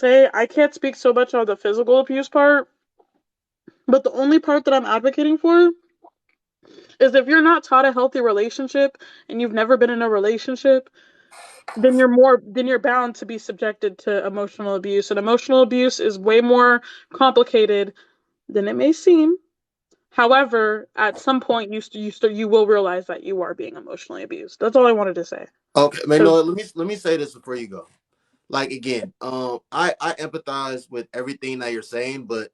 say I can't speak so much on the physical abuse part, but the only part that I'm advocating for is if you're not taught a healthy relationship and you've never been in a relationship, then you're bound to be subjected to emotional abuse. And emotional abuse is way more complicated than it may seem. However, at some point you will realize that you are being emotionally abused. That's all I wanted to say. Okay, man. Because No, let me say this before you go. Like again, I empathize with everything that you're saying, but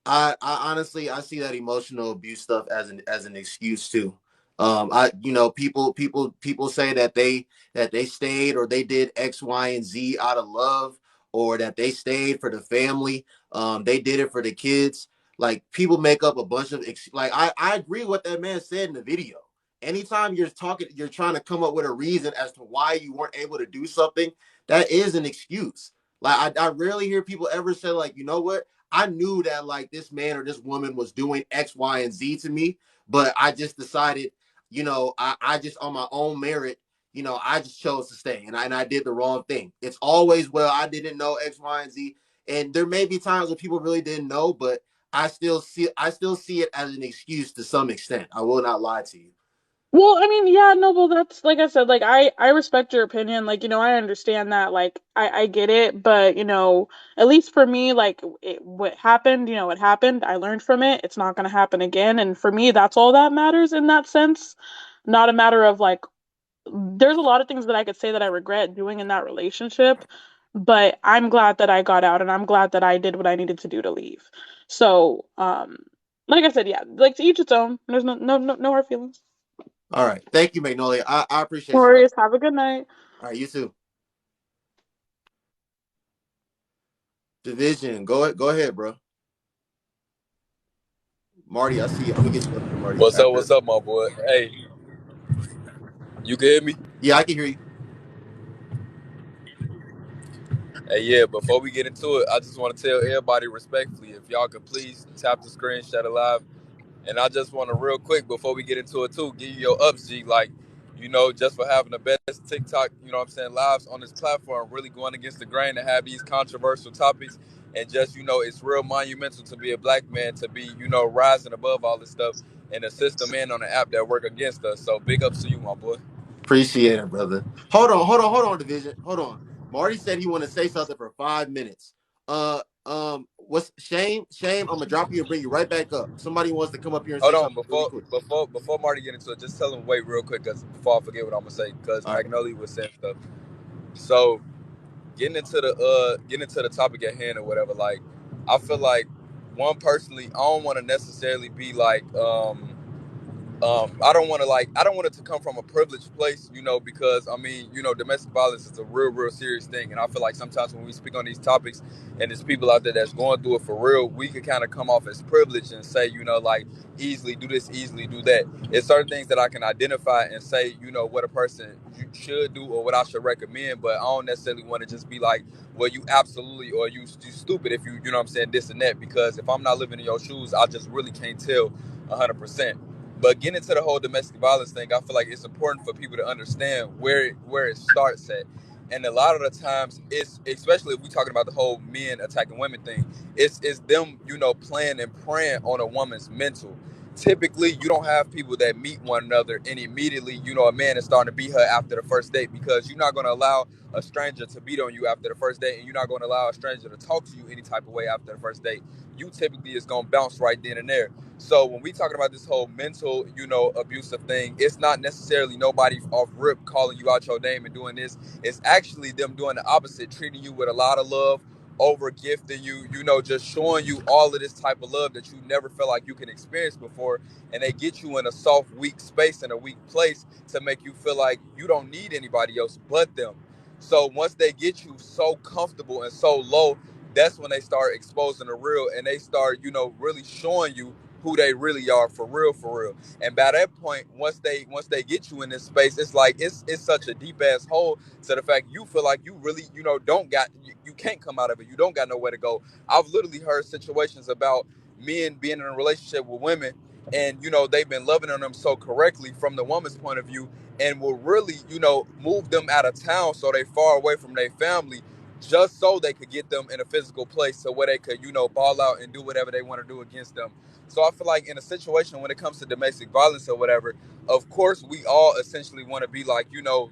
I honestly I see that emotional abuse stuff as an excuse too. I people say that they stayed or they did X, Y, and Z out of love, or that they stayed for the family. They did it for the kids. Like people make up a bunch of like I agree with what that man said in the video. Anytime you're talking, you're trying to come up with a reason as to why you weren't able to do something. That is an excuse. Like I rarely hear people ever say like, you know what? I knew that like this man or this woman was doing X, Y, and Z to me, but I just decided, I just on my own merit, I just chose to stay and I did the wrong thing. It's always, well, I didn't know X, Y, and Z. And there may be times when people really didn't know, but I still see it as an excuse to some extent. I will not lie to you. well, I mean, yeah, no, well, that's like I said, like I respect your opinion. Like, I understand that. Like, I get it, but at least for me, like what happened, it happened. I learned from it. It's not gonna happen again. And for me, that's all that matters in that sense. Not a matter of like, there's a lot of things that I could say that I regret doing in that relationship, but I'm glad that I got out and I'm glad that I did what I needed to do to leave. So, like I said, yeah, like to each its own. There's no hard feelings. All right. Thank you, Magnolia. I No appreciate you. All worries. Have a good night. right, you too. Division. Go ahead, bro. Marty, I see you. I'm gonna get you up here, Marty. What's up? After What's up, my boy? Hey, you can hear me? Yeah, I can hear you. Hey, yeah. Before we get into it, I just want to tell everybody respectfully, if y'all could please tap the screen, share it live, and I just want to real quick before we get into it too, give you your ups, G. Like, just for having the best TikTok, what I'm saying, lives on this platform, really going against the grain to have these controversial topics, and just it's real monumental to be a black man, to be rising above all this stuff, and the system in on the app that work against us. So big ups to you, my boy. Appreciate it, brother. Hold on, Division. Hold on. Marty said he want to say something for 5 minutes. What's shame? Shame. I'm gonna drop you and bring you right back up. Somebody wants to come up here and Hold say on, something really before quick. before before Marty get into it, just tell him wait real quick, cause before I forget what I'm gonna say, cause All right. Magnolia was saying stuff. So getting into the topic at hand or whatever, like I feel like one personally, I don't want to necessarily be like I don't want it to come from a privileged place, because I mean, domestic violence is a real serious thing, and I feel like sometimes when we speak on these topics, and there's people out there that's going through it for real, we can kind of come off as privileged and say, like easily do this, easily do that. It's certain things that I can identify and say, what a person should do or what I should recommend, but I don't necessarily want to just be like, well, you absolutely or you stupid if you know what I'm saying, this and that, because if I'm not living in your shoes, I just really can't tell 100%. But getting into the whole domestic violence thing, I feel like it's important for people to understand where it starts at. And a lot of the times, it's especially if we're talking about the whole men attacking women thing, it's them, playing and preying on a woman's mental. Typically, you don't have people that meet one another and immediately, a man is starting to beat her after the first date, because you're not going to allow a stranger to beat on you after the first date, and you're not going to allow a stranger to talk to you any type of way after the first date. You typically is going to bounce right then and there. So when we talking about this whole mental, abusive thing, it's not necessarily nobody off rip calling you out your name and doing this. It's actually them doing the opposite, treating you with a lot of love, over gifting you, just showing you all of this type of love that you never felt like you can experience before. And they get you in a soft, weak space and a weak place to make you feel like you don't need anybody else but them. So once they get you so comfortable and so low, that's when they start exposing the real, and they start, really showing you who they really are for real, for real. And by that point, once they get you in this space, it's like it's such a deep ass hole to the fact you feel like you really, don't got you can't come out of it. You don't got nowhere to go. I've literally heard situations about men being in a relationship with women, and they've been loving on them so correctly from the woman's point of view, and will really, move them out of town so they far away from their family, just so they could get them in a physical place so where they could, ball out and do whatever they want to do against them. So I feel like in a situation when it comes to domestic violence or whatever, of course we all essentially want to be like,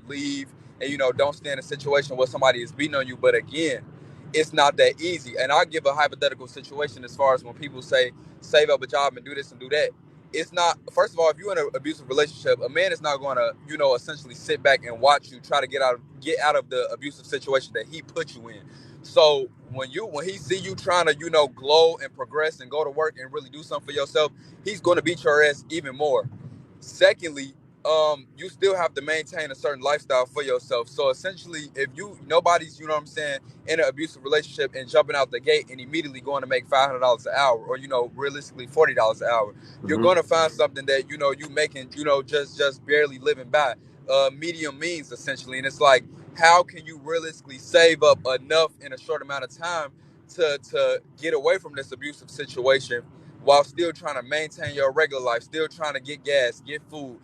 leave and don't stay in a situation where somebody is beating on you. But again, it's not that easy. And I give a hypothetical situation as far as when people say save up a job and do this and do that. It's not, first of all, if you're in an abusive relationship, a man is not going to, essentially sit back and watch you try to get out of the abusive situation that he put you in. So when he see you trying to, glow and progress and go to work and really do something for yourself, he's going to beat your ass even more. Secondly, you still have to maintain a certain lifestyle for yourself. So essentially, if nobody's, what I'm saying, in an abusive relationship and jumping out the gate and immediately going to make $500 an hour, or realistically $40 an hour, you're Mm-hmm. going to find something that you making, just barely living by, medium means essentially. And it's like, how can you realistically save up enough in a short amount of time to get away from this abusive situation while still trying to maintain your regular life, still trying to get gas, get food,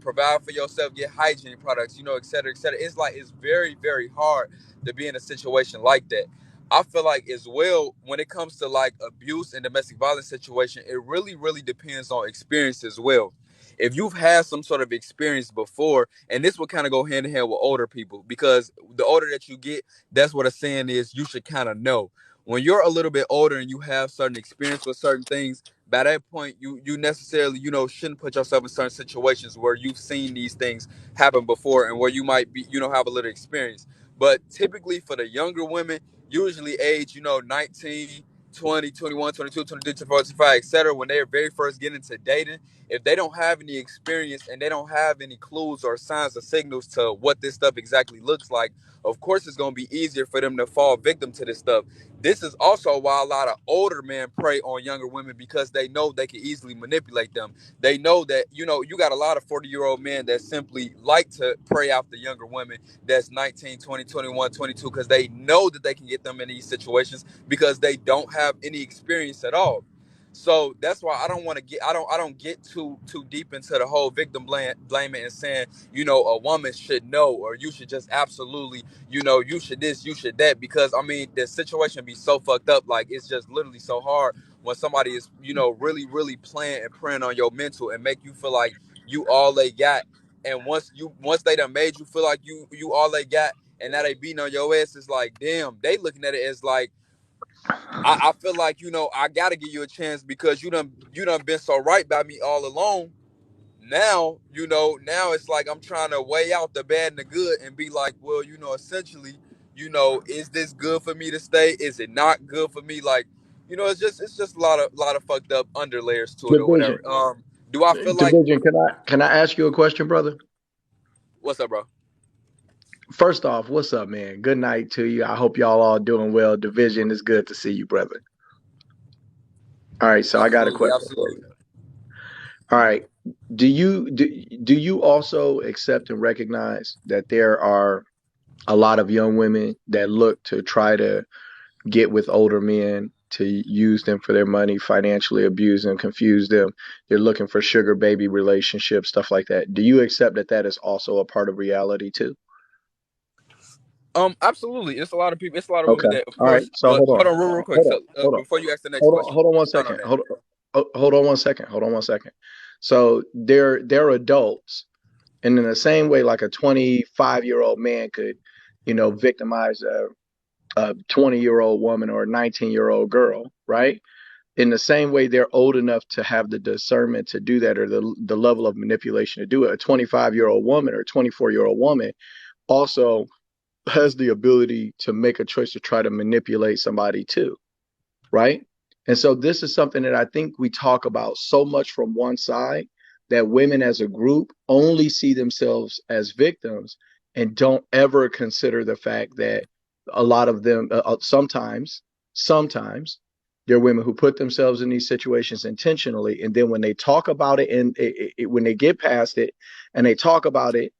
provide for yourself, get hygiene products, et cetera, et cetera. It's like, it's very, very hard to be in a situation like that. I feel like as well, when it comes to like abuse and domestic violence situation, it really, really depends on experience as well. If you've had some sort of experience before, and this will kind of go hand in hand with older people, because the older that you get, that's what a saying is, you should kind of know. When you're a little bit older and you have certain experience with certain things, by that point you necessarily shouldn't put yourself in certain situations where you've seen these things happen before and where you might be have a little experience. But typically for the younger women, usually age 19, 20, 21, 22, 23, 24, 25, etc., when they're very first getting into dating, if they don't have any experience and they don't have any clues or signs or signals to what this stuff exactly looks like, of course it's going to be easier for them to fall victim to this stuff. This is also why a lot of older men prey on younger women, because they know they can easily manipulate them. They know that, you got a lot of 40-year-old men that simply like to prey out the younger women that's 19, 20, 21, 22, because they know that they can get them in these situations because they don't have any experience at all. So that's why I don't want to get I don't get too deep into the whole victim blaming and saying, a woman should know, or you should just absolutely, you should this, you should that, because I mean the situation be so fucked up. Like, it's just literally so hard when somebody is, really, really playing and preying on your mental and make you feel like you all they got. And once they done made you feel like you all they got, and now they beating on your ass, it's like, damn, they looking at it as like, I feel like, I gotta give you a chance because you done been so right by me all along. Now, now it's like I'm trying to weigh out the bad and the good and be like, well, essentially, is this good for me to stay? Is it not good for me? Like, it's just a lot of fucked up underlayers to it or Division. whatever. Do I feel like, Division. Can I ask you a question, brother? what's up, bro? First off, what's up, man? Good night to you. I hope y'all all doing well. Division, it's good to see you, brother. All right, so I got a Absolutely, question for absolutely. you. All right. Do you also accept and recognize that there are a lot of young women that look to try to get with older men to use them for their money, financially abuse them, confuse them? They're looking for sugar baby relationships, stuff like that. Do you accept that that is also a part of reality too? Absolutely. It's a lot of people. It's a lot of women Okay. that, of All right. course. So But hold hold on. on, real quick. Hold on. So Hold on. before you ask the next Hold on. question, Hold on one expound on second. that. Hold on one second. Hold on one second. So they're adults, and in the same way, like a 25-year-old man could, victimize a 20-year-old woman or a 19-year-old girl, right? In the same way, they're old enough to have the discernment to do that, or the level of manipulation to do it. A 25-year-old woman or a 24-year-old woman also has the ability to make a choice to try to manipulate somebody too, right? And so this is something that I think we talk about so much from one side, that women as a group only see themselves as victims and don't ever consider the fact that a lot of them, sometimes there are women who put themselves in these situations intentionally, and then when they talk about it and when they get past it and they talk about it,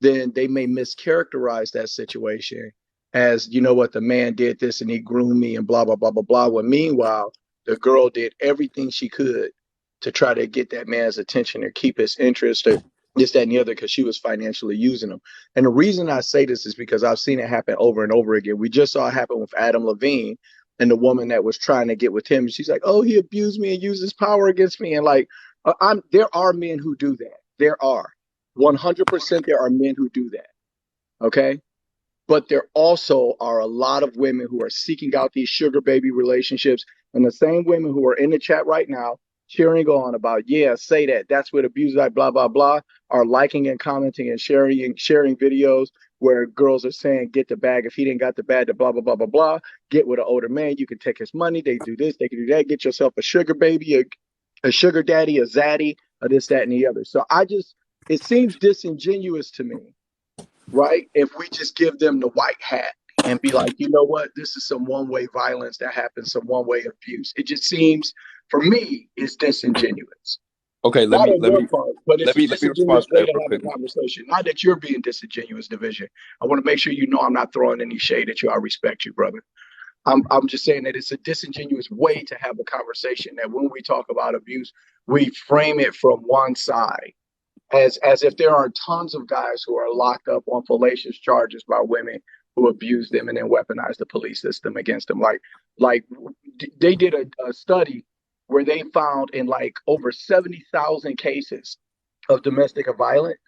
then they may mischaracterize that situation as, what, the man did this and he groomed me and blah blah blah blah blah, when meanwhile the girl did everything she could to try to get that man's attention or keep his interest, this, that, and the other, because she was financially using them. And the reason I say this is because I've seen it happen over and over again. We just saw it happen with Adam Levine and the woman that was trying to get with him. She's like, "Oh, he abused me and used his power against me." And like, there are men who do that. There are 100%. There are men who do that. Okay, but there also are a lot of women who are seeking out these sugar baby relationships, and the same women who are in the chat right now cheering on about, yeah, say that, that's what abuse, like blah blah blah, are liking and commenting and sharing videos where girls are saying, get the bag, if he didn't got the bag, the blah blah blah blah blah, get with an older man, you can take his money, they do this, they can do that, get yourself a sugar baby, a sugar daddy, a zaddy, or this, that, and the other. So I just, it seems disingenuous to me, right? If we just give them the white hat and be like, you know what, this is some one way violence that happens, some one way abuse. It just seems, for me, it's disingenuous. Okay, let Not me on let your me part, but it's a let me respond disingenuous to way that to real have quick. a conversation. Not that you're being disingenuous, Division. I want to make sure you know I'm not throwing any shade at you. I respect you, brother. I'm just saying that it's a disingenuous way to have a conversation, that when we talk about abuse, we frame it from one side, as if there are tons of guys who are locked up on fallacious charges by women who abuse them and then weaponize the police system against them. Like they did a study where they found in like over 70,000 cases of domestic violence,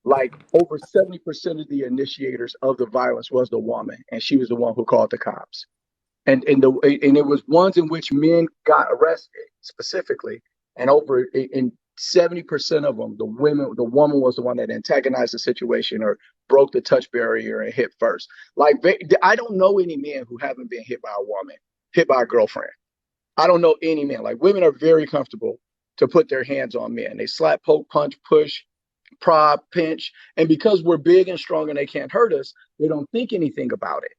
like over 70% of the initiators of the violence was the woman, and she was the one who called the cops. And it was ones in which men got arrested specifically, and over in 70% of them, the woman was the one that antagonized the situation or broke the touch barrier and hit first. Like, I don't know any men who haven't been hit by a woman, hit by a girlfriend. I don't know any man. Like, women are very comfortable to put their hands on men. They slap, poke, punch, push, prod, pinch, and because we're big and strong and they can't hurt us, they don't think anything about it.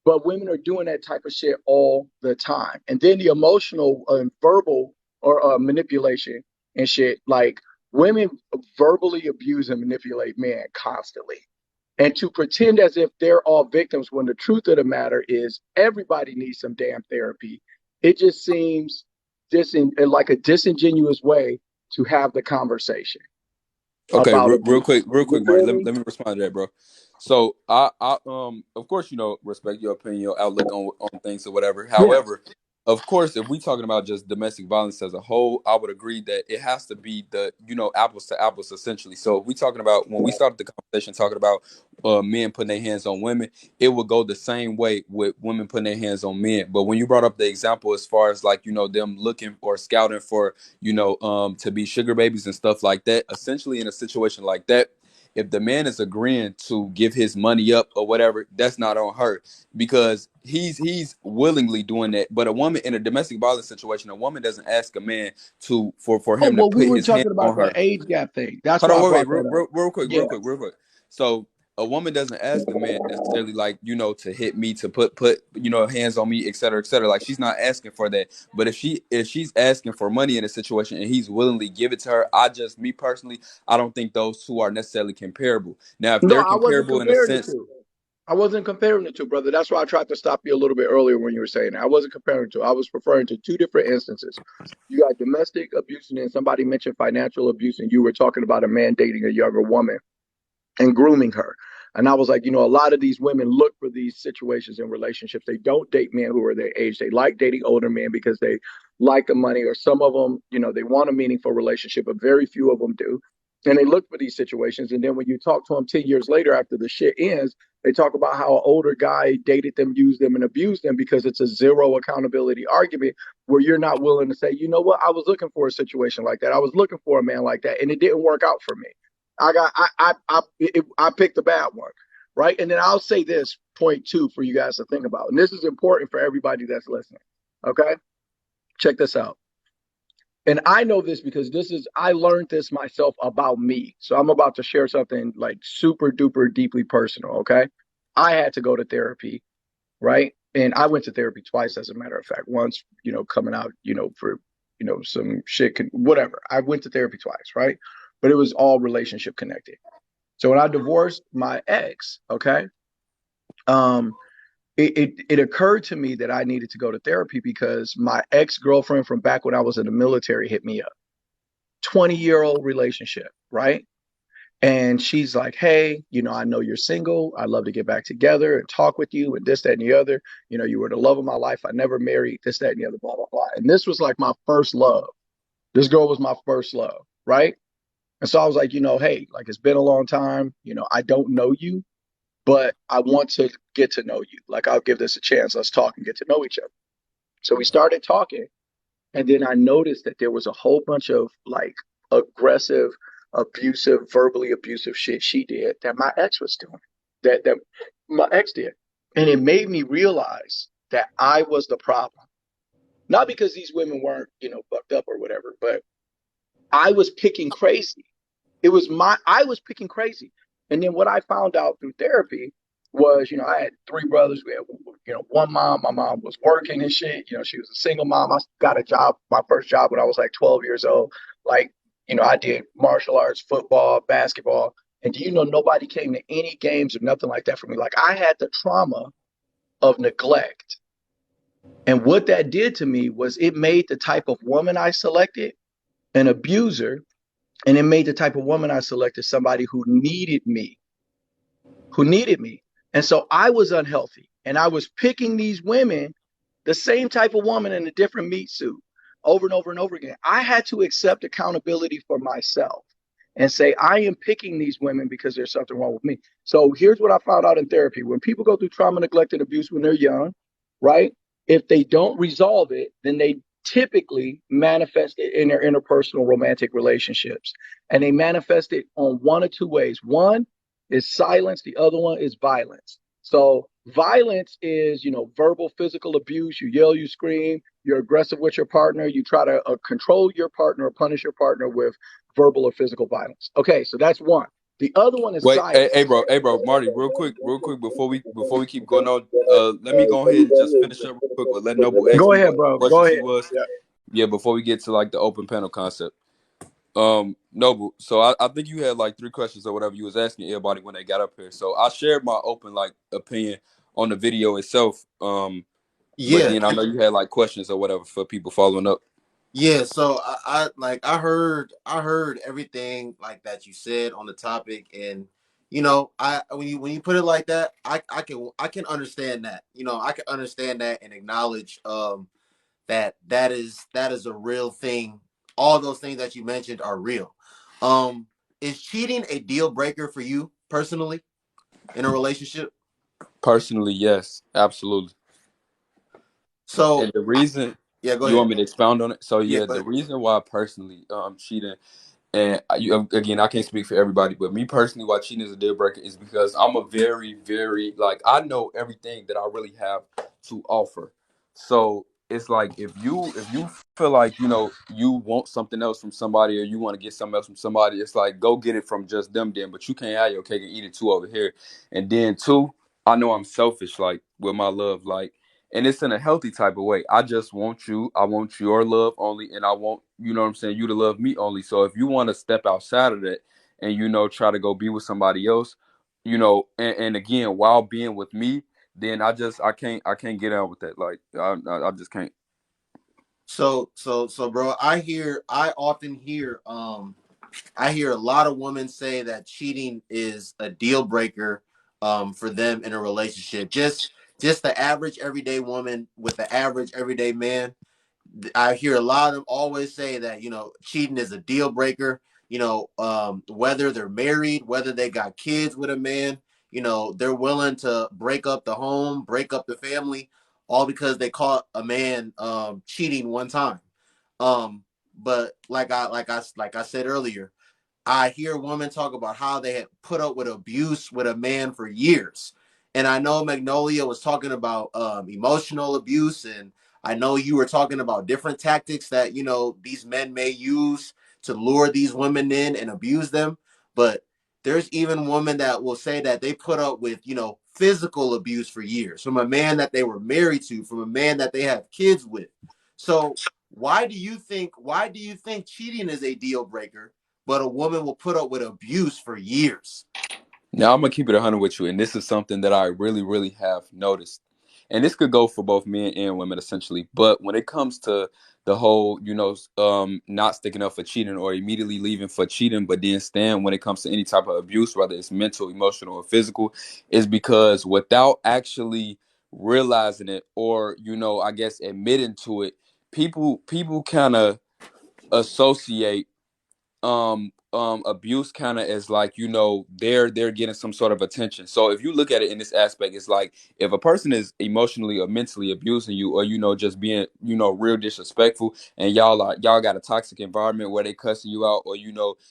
But women are doing that type of shit all the time. And then the emotional and verbal or manipulation and shit, like women verbally abuse and manipulate men constantly. And to pretend as if they're all victims when the truth of the matter is everybody needs some damn therapy. It just seems like a disingenuous way to have the conversation Okay, about real abuse. You quick, Mike. feel me? Let me respond to that, bro. So of course, respect your opinion, your outlook on things or whatever. Yeah. However, of course, if we talking about just domestic violence as a whole, I would agree that it has to be apples to apples essentially. So if we talking about when we started the conversation talking about men putting their hands on women, it would go the same way with women putting their hands on men. But when you brought up the example as far as like them looking or scouting for to be sugar babies and stuff like that. Essentially, in a situation like that, if the man is agreeing to give his money up or whatever, that's not on her because he's willingly doing that. But a woman in a domestic violence situation, a woman doesn't ask a man for Oh, him to well, we put were his hand talking about on the her. age gap thing. That's Hold why on, I wait, brought that up. real Yeah. quick, real quick. So a woman doesn't ask a man necessarily like, to hit me, to put hands on me, et cetera, et cetera. Like she's not asking for that. But if she's asking for money in a situation and he's willingly give it to her, me personally, I don't think those two are necessarily comparable. Now, if No, they're I wasn't comparable in a comparing the sense, two. I wasn't comparing the two, brother. That's why I tried to stop you a little bit earlier when you were saying that. I wasn't comparing the two. I was referring to two different instances. You got domestic abuse, and then somebody mentioned financial abuse, and you were talking about a man dating a younger woman and grooming her. And I was like, a lot of these women look for these situations in relationships. They don't date men who are their age. They like dating older men because they like the money, or some of them, they want a meaningful relationship, but very few of them do. And they look for these situations. And then when you talk to them 10 years later after the shit ends, they talk about how an older guy dated them, used them, and abused them because it's a zero accountability argument where you're not willing to say, you know what, I was looking for a situation like that. I was looking for a man like that, and it didn't work out for me. I picked a bad one, right? And then I'll say this point two for you guys to think about, and this is important for everybody that's listening. Okay, check this out. And I know this because I learned this myself about me. So I'm about to share something like super duper deeply personal. Okay, I had to go to therapy, right? And I went to therapy twice, as a matter of fact. Once, coming out, for some shit, whatever. I went to therapy twice, right? But it was all relationship connected. So when I divorced my ex, okay, um, it occurred to me that I needed to go to therapy because my ex girlfriend from back when I was in the military hit me up. 20-year-old relationship, right? And she's like, hey, I know you're single. I'd love to get back together and talk with you and this, that, and the other. You were the love of my life. I never married, this, that, and the other, blah, blah, blah. And this was like my first love. This girl was my first love, right? And so I was like, hey, like it's been a long time. I don't know you, but I want to get to know you. Like, I'll give this a chance. Let's talk and get to know each other. So we started talking. And then I noticed that there was a whole bunch of like aggressive, abusive, verbally abusive shit she did that my ex was doing, that my ex did. And it made me realize that I was the problem. Not because these women weren't, fucked up or whatever, but I was picking crazy. I was picking crazy. And then what I found out through therapy was, I had three brothers. We had, one mom. My mom was working and shit. She was a single mom. I got a job, my first job when I was like 12 years old. Like, I did martial arts, football, basketball. And do you know, nobody came to any games or nothing like that for me. Like, I had the trauma of neglect. And what that did to me was it made the type of woman I selected an abuser, and it made the type of woman I selected somebody who needed me. And so I was unhealthy and I was picking these women, the same type of woman in a different meat suit over and over and over again. I had to accept accountability for myself and say, I am picking these women because there's something wrong with me. So here's what I found out in therapy. When people go through trauma, neglect, and abuse when they're young, right? If they don't resolve it, then they typically manifest it in their interpersonal romantic relationships. And they manifest it on one or two ways. One is silence, the other one is violence. So violence is, verbal, physical abuse. You yell, you scream, you're aggressive with your partner. You try to control your partner or punish your partner with verbal or physical violence. Okay, so that's one. The other one is Wait, silence. hey, bro, Marty, real quick, before we keep going on, let me go ahead and just finish up real quick with let Noble ask Go me ahead, what bro. Go questions ahead. he was. Yeah. Yeah, before we get to like the open panel concept. Noble. So I think you had like three questions or whatever you was asking everybody when they got up here. So I shared my open like opinion on the video itself. But Yeah, then I know you had like questions or whatever for people following up. yeah. So I heard everything like that you said on the topic, and I when you put it like that, I can understand that. I can understand that and acknowledge that is a real thing. All those things that you mentioned are real. Um, is cheating a deal breaker for you personally in a relationship? Personally, yes, absolutely. And So, the reason yeah, go you ahead. want me to expound on it? So Yeah, yeah, go the ahead. reason why personally cheating. And again, I can't speak for everybody, but me personally, why cheating is a deal breaker is because I'm a very, very like I know everything that I really have to offer. So it's like if you feel like you want something else from somebody or you want to get something else from somebody, it's like go get it from just them then. But you can't have your cake and eat it too over here. And then two, I know I'm selfish like with my love, like and it's in a healthy type of way. I just want you. I want your love only, and I want what I'm saying, you to love me only. So if you want to step outside of that and try to go be with somebody else, and again while being with me, then I can't get out with that. Like I just can't. So, bro, I often hear, I hear a lot of women say that cheating is a deal breaker, for them in a relationship. Just the average everyday woman with the average everyday man. I hear a lot of them always say that cheating is a deal breaker. Whether they're married, whether they got kids with a man, they're willing to break up the home, break up the family, all because they caught a man cheating one time. But like I said earlier, I hear women talk about how they had put up with abuse with a man for years. And I know Magnolia was talking about emotional abuse, and I know you were talking about different tactics that these men may use to lure these women in and abuse them. But there's even women that will say that they put up with physical abuse for years from a man that they were married to, from a man that they have kids with. So why do you think cheating is a deal breaker, but a woman will put up with abuse for years? Now I'm gonna keep it 100 with you, and this is something that I really, really have noticed. and this could go for both men and women essentially. But when it comes to the whole, not sticking up for cheating or immediately leaving for cheating, but then stand when it comes to any type of abuse, whether it's mental, emotional, or physical, is because without actually realizing it, or I guess admitting to it, people kind of associate abuse kind of as like, they're getting some sort of attention. So if you look at it in this aspect, it's like if a person is emotionally or mentally abusing you, or just being real disrespectful, and y'all got a toxic environment where they cussing you out, or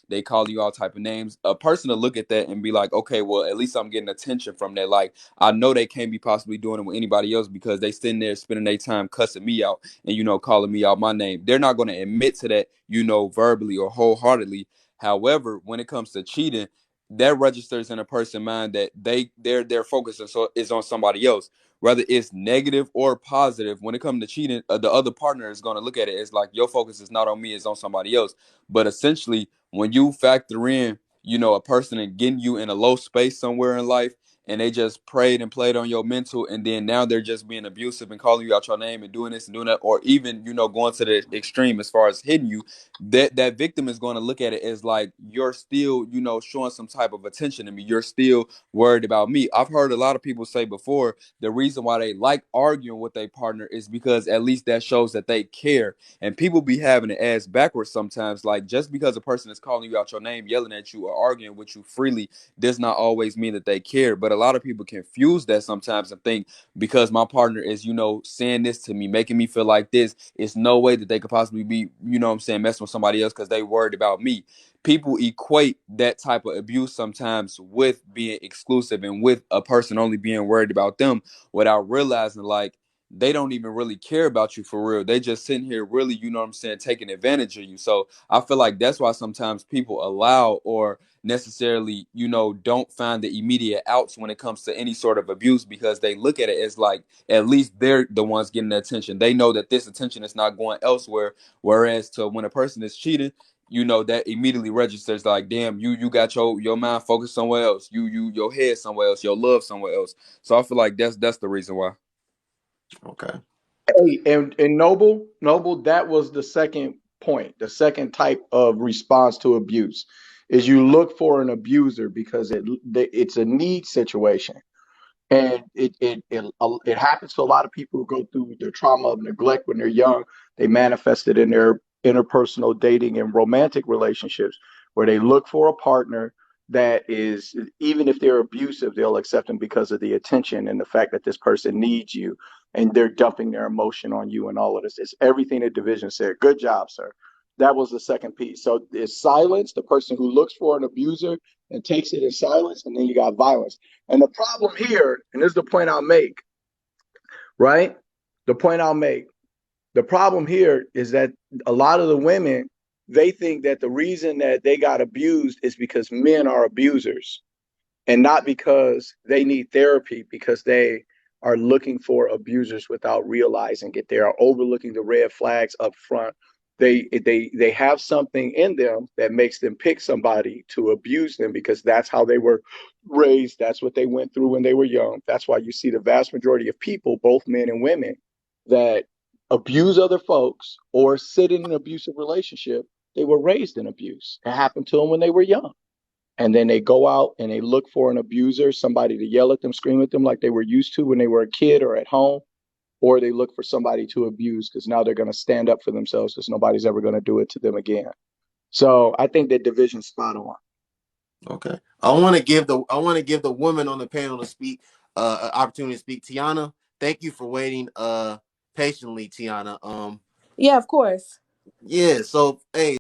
they call you all type of names, a person to look at that and be like, okay, well, at least I'm getting attention from that. Like, I know they can't be possibly doing it with anybody else, because they sitting there spending their time cussing me out and calling me out my name. They're not going to admit to that, verbally or wholeheartedly. However, when it comes to cheating, that registers in a person's mind that their focus is on somebody else, whether it's negative or positive. When it comes to cheating, the other partner is going to look at it as like, your focus is not on me, it's on somebody else. But essentially, when you factor in, a person and getting you in a low space somewhere in life, and they just preyed and played on your mental, and then now they're just being abusive and calling you out your name and doing this and doing that, or even going to the extreme as far as hitting you, that victim is going to look at it as like, you're still showing some type of attention to me, you're still worried about me. I've heard a lot of people say before, the reason why they like arguing with their partner is because at least that shows that they care. And people be having the ass backwards sometimes. Like, just because a person is calling you out your name, yelling at you, or arguing with you freely, does not always mean that they care. But a lot of people confuse that sometimes and think, because my partner is, saying this to me, making me feel like this, it's no way that they could possibly be, what I'm saying, messing with somebody else because they worried about me. People equate that type of abuse sometimes with being exclusive and with a person only being worried about them, without realizing, like, they don't even really care about you for real. They just sitting here really, what I'm saying, taking advantage of you. So I feel like that's why sometimes people allow, or necessarily, don't find the immediate outs when it comes to any sort of abuse, because they look at it as like, at least they're the ones getting the attention. They know that this attention is not going elsewhere. Whereas to when a person is cheating, that immediately registers like, damn, you got your mind focused somewhere else. Your head somewhere else, your love somewhere else. So I feel like that's the reason why. Okay. Hey, and Noble, that was the second point. The second type of response to abuse is you look for an abuser because it's a need situation. And it happens to a lot of people who go through the trauma of neglect when they're young. They manifest it in their interpersonal dating and romantic relationships, where they look for a partner that is, even if they're abusive, they'll accept them because of the attention and the fact that this person needs you, and they're dumping their emotion on you and all of this. It's everything that Division said. Good job, sir. That was the second piece. So it's silence, the person who looks for an abuser and takes it in silence, and then you got violence. And the problem here, and this is the point I'll make, right? The point I'll make. The problem here is that a lot of the women, they think that the reason that they got abused is because men are abusers, and not because they need therapy, because they are looking for abusers without realizing it. They are overlooking the red flags up front. They have something in them that makes them pick somebody to abuse them because that's how they were raised. That's what they went through when they were young. That's why you see the vast majority of people, both men and women, that abuse other folks or sit in an abusive relationship. They were raised in abuse. It happened to them when they were young, and then they go out and they look for an abuser, somebody to yell at them, scream at them like they were used to when they were a kid or at home, or they look for somebody to abuse because now they're going to stand up for themselves because nobody's ever going to do it to them again. So I think that Division's spot on. Okay. I want to give the woman on the panel to speak, an opportunity to speak. Tiana, thank you for waiting patiently, Tiana. Yeah, of course. Yeah, so hey,